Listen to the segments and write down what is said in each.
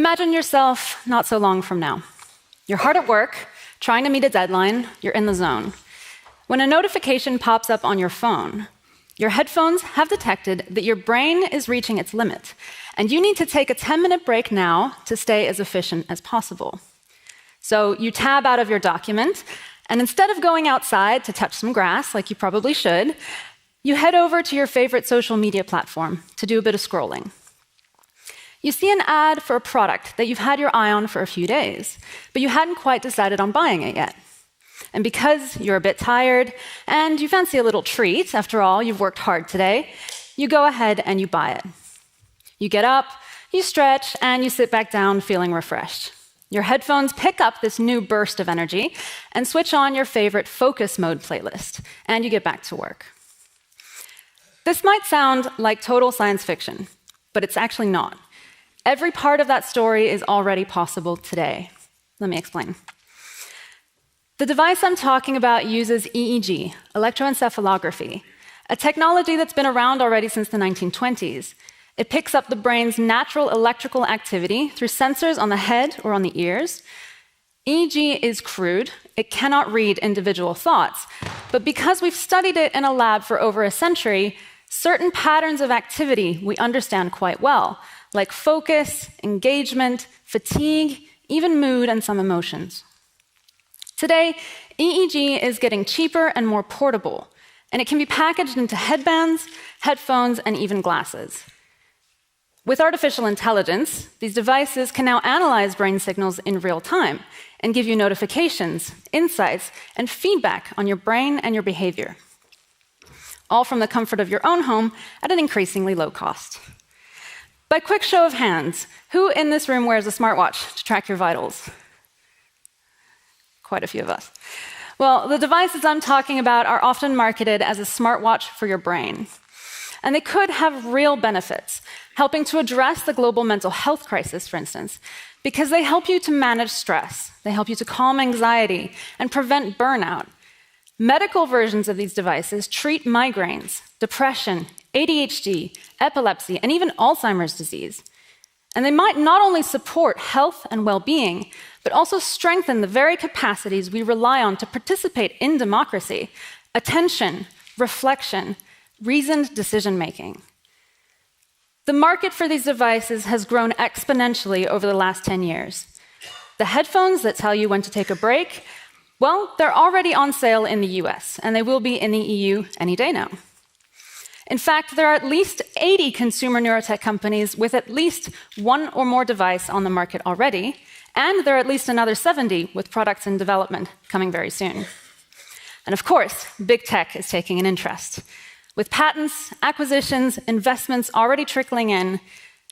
Imagine yourself not so long from now. You're hard at work, trying to meet a deadline, you're in the zone. When a notification pops up on your phone, your headphones have detected that your brain is reaching its limit, and you need to take a 10-minute break now to stay as efficient as possible. So you tab out of your document, and instead of going outside to touch some grass, like you probably should, you head over to your favorite social media platform to do a bit of scrolling. You see an ad for a product that you've had your eye on for a few days, but you hadn't quite decided on buying it yet. And because you're a bit tired and you fancy a little treat, after all, you've worked hard today, you go ahead and you buy it. You get up, you stretch, and you sit back down feeling refreshed. Your headphones pick up this new burst of energy and switch on your favorite focus mode playlist, and you get back to work. This might sound like total science fiction, but it's actually not. Every part of that story is already possible today. Let me explain. The device I'm talking about uses EEG, electroencephalography, a technology that's been around already since the 1920s. It picks up the brain's natural electrical activity through sensors on the head or on the ears. EEG is crude. It cannot read individual thoughts. But because we've studied it in a lab for over a century, certain patterns of activity we understand quite well, like focus, engagement, fatigue, even mood and some emotions. Today, EEG is getting cheaper and more portable, and it can be packaged into headbands, headphones, and even glasses. With artificial intelligence, these devices can now analyze brain signals in real time and give you notifications, insights, and feedback on your brain and your behavior, all from the comfort of your own home at an increasingly low cost. By quick show of hands, who in this room wears a smartwatch to track your vitals? Quite a few of us. Well, the devices I'm talking about are often marketed as a smartwatch for your brain. And they could have real benefits, helping to address the global mental health crisis, for instance, because they help you to manage stress, they help you to calm anxiety and prevent burnout. Medical versions of these devices treat migraines, depression, ADHD, epilepsy, and even Alzheimer's disease. And they might not only support health and well-being, but also strengthen the very capacities we rely on to participate in democracy: attention, reflection, reasoned decision-making. The market for these devices has grown exponentially over the last 10 years. The headphones that tell you when to take a break, well, they're already on sale in the US, and they will be in the EU any day now. In fact, there are at least 80 consumer neurotech companies with at least one or more device on the market already, and there are at least another 70 with products in development coming very soon. And of course, big tech is taking an interest. With patents, acquisitions, investments already trickling in,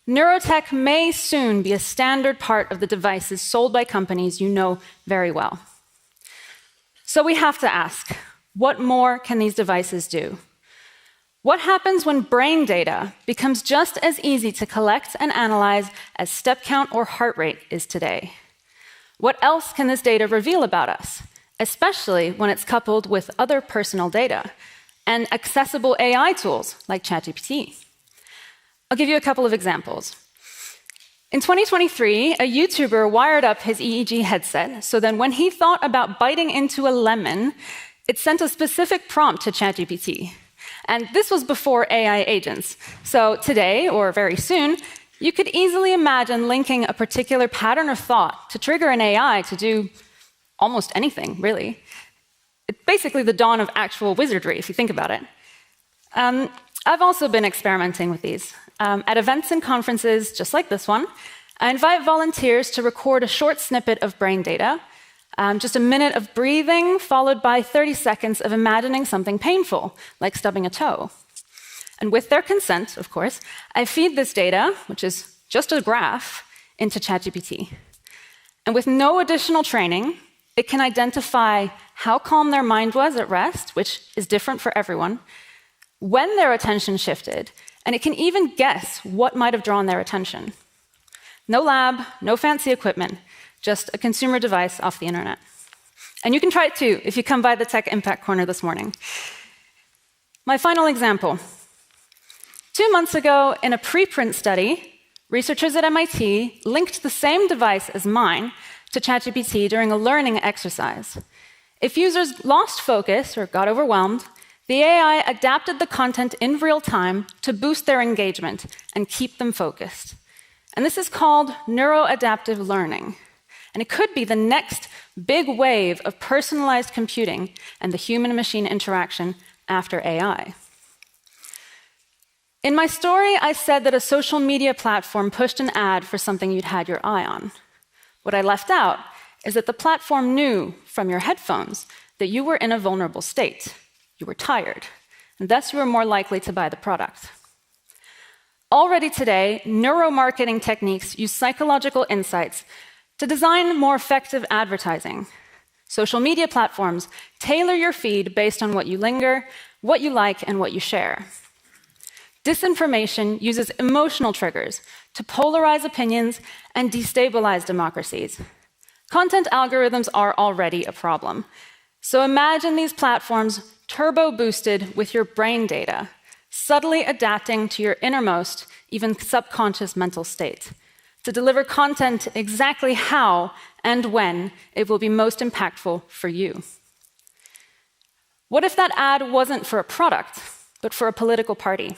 neurotech may soon be a standard part of the devices sold by companies you know very well. So we have to ask, what more can these devices do? What happens when brain data becomes just as easy to collect and analyze as step count or heart rate is today? What else can this data reveal about us, especially when it's coupled with other personal data and accessible AI tools like ChatGPT? I'll give you a couple of examples. In 2023, a YouTuber wired up his EEG headset so that when he thought about biting into a lemon, it sent a specific prompt to ChatGPT. And this was before AI agents. So today, or very soon, you could easily imagine linking a particular pattern of thought to trigger an AI to do almost anything, really. It's basically the dawn of actual wizardry, if you think about it. I've also been experimenting with these. At events and conferences, just like this one, I invite volunteers to record a short snippet of brain data, just a minute of breathing, followed by 30 seconds of imagining something painful, like stubbing a toe. And with their consent, of course, I feed this data, which is just a graph, into ChatGPT. And with no additional training, it can identify how calm their mind was at rest, which is different for everyone, when their attention shifted, and it can even guess what might have drawn their attention. No lab, no fancy equipment, just a consumer device off the internet. And you can try it too if you come by the Tech Impact Corner this morning. My final example. 2 months ago, in a preprint study, Researchers at MIT linked the same device as mine to ChatGPT during a learning exercise. If users lost focus or got overwhelmed, the AI adapted the content in real time to boost their engagement and keep them focused. And this is called neuroadaptive learning. And it could be the next big wave of personalized computing and the human-machine interaction after AI. In my story, I said that a social media platform pushed an ad for something you'd had your eye on. What I left out is that the platform knew from your headphones that you were in a vulnerable state. You were tired, and thus you were more likely to buy the product. Already today, neuromarketing techniques use psychological insights to design more effective advertising. Social media platforms tailor your feed based on what you linger, what you like, and what you share. Disinformation uses emotional triggers to polarize opinions and destabilize democracies. Content algorithms are already a problem. So imagine these platforms turbo-boosted with your brain data, subtly adapting to your innermost, even subconscious mental state, to deliver content exactly how and when it will be most impactful for you. What if that ad wasn't for a product, but for a political party?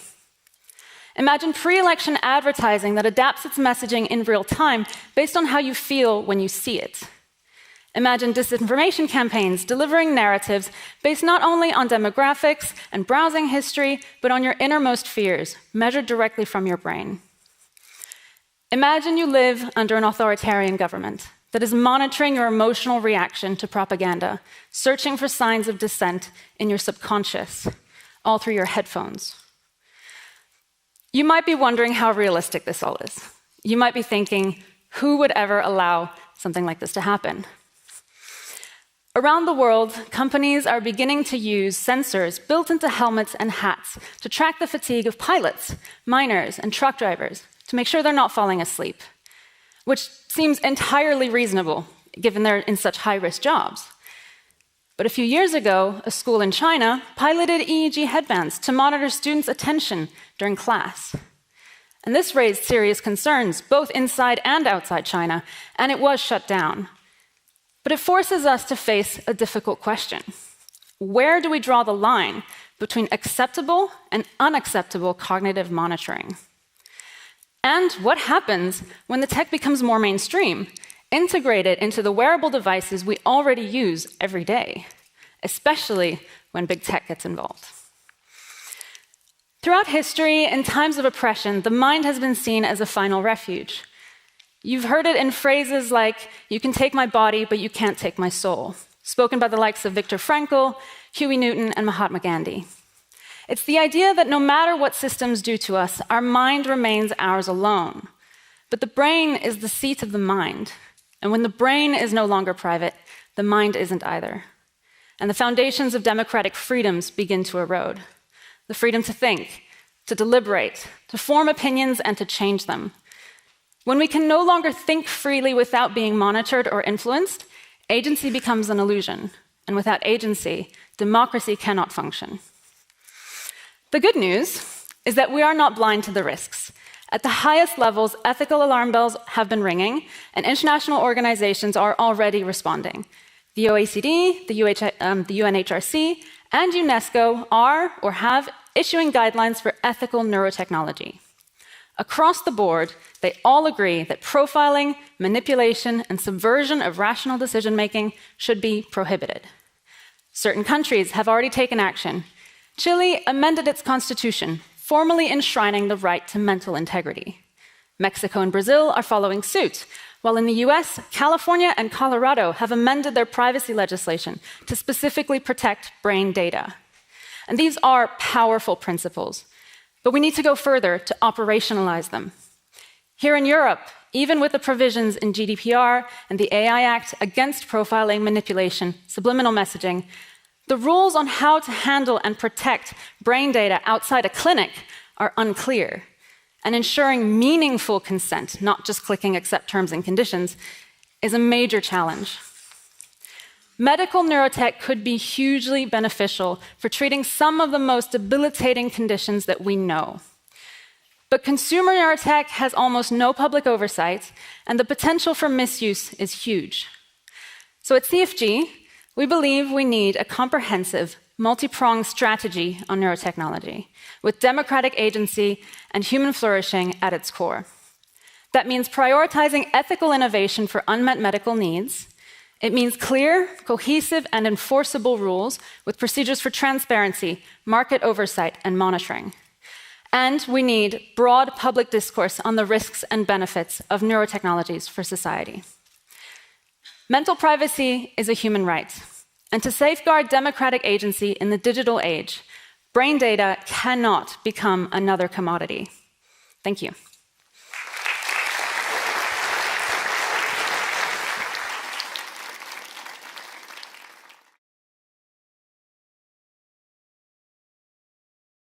Imagine pre-election advertising that adapts its messaging in real time based on how you feel when you see it. Imagine disinformation campaigns delivering narratives based not only on demographics and browsing history, but on your innermost fears, measured directly from your brain. Imagine you live under an authoritarian government that is monitoring your emotional reaction to propaganda, searching for signs of dissent in your subconscious, all through your headphones. You might be wondering how realistic this all is. You might be thinking, who would ever allow something like this to happen? Around the world, companies are beginning to use sensors built into helmets and hats to track the fatigue of pilots, miners, and truck drivers to make sure they're not falling asleep, which seems entirely reasonable given they're in such high-risk jobs. But a few years ago, a school in China piloted EEG headbands to monitor students' attention during class. And this raised serious concerns, both inside and outside China, and it was shut down. But it forces us to face a difficult question. Where do we draw the line between acceptable and unacceptable cognitive monitoring? And what happens when the tech becomes more mainstream, integrated into the wearable devices we already use every day, especially when big tech gets involved? Throughout history, in times of oppression, the mind has been seen as a final refuge. You've heard it in phrases like, "You can take my body, but you can't take my soul," spoken by the likes of Viktor Frankl, Huey Newton, and Mahatma Gandhi. It's the idea that no matter what systems do to us, our mind remains ours alone. But the brain is the seat of the mind. And when the brain is no longer private, the mind isn't either. And the foundations of democratic freedoms begin to erode. The freedom to think, to deliberate, to form opinions, and to change them. When we can no longer think freely without being monitored or influenced, agency becomes an illusion. And without agency, democracy cannot function. The good news is that we are not blind to the risks. At the highest levels, ethical alarm bells have been ringing, and international organizations are already responding. The OECD, the UNHRC, and UNESCO are or have issuing guidelines for ethical neurotechnology. Across the board, they all agree that profiling, manipulation, and subversion of rational decision-making should be prohibited. Certain countries have already taken action. Chile amended its constitution, formally enshrining the right to mental integrity. Mexico and Brazil are following suit, while in the US, California and Colorado have amended their privacy legislation to specifically protect brain data. And these are powerful principles, but we need to go further to operationalize them. Here in Europe, even with the provisions in GDPR and the AI Act against profiling, manipulation, subliminal messaging, the rules on how to handle and protect brain data outside a clinic are unclear. And ensuring meaningful consent, not just clicking accept terms and conditions, is a major challenge. Medical neurotech could be hugely beneficial for treating some of the most debilitating conditions that we know. But consumer neurotech has almost no public oversight, and the potential for misuse is huge. So at CFG, we believe we need a comprehensive, multi-pronged strategy on neurotechnology, with democratic agency and human flourishing at its core. That means prioritizing ethical innovation for unmet medical needs. It means clear, cohesive, and enforceable rules with procedures for transparency, market oversight, and monitoring. And we need broad public discourse on the risks and benefits of neurotechnologies for society. Mental privacy is a human right. And to safeguard democratic agency in the digital age, brain data cannot become another commodity. Thank you.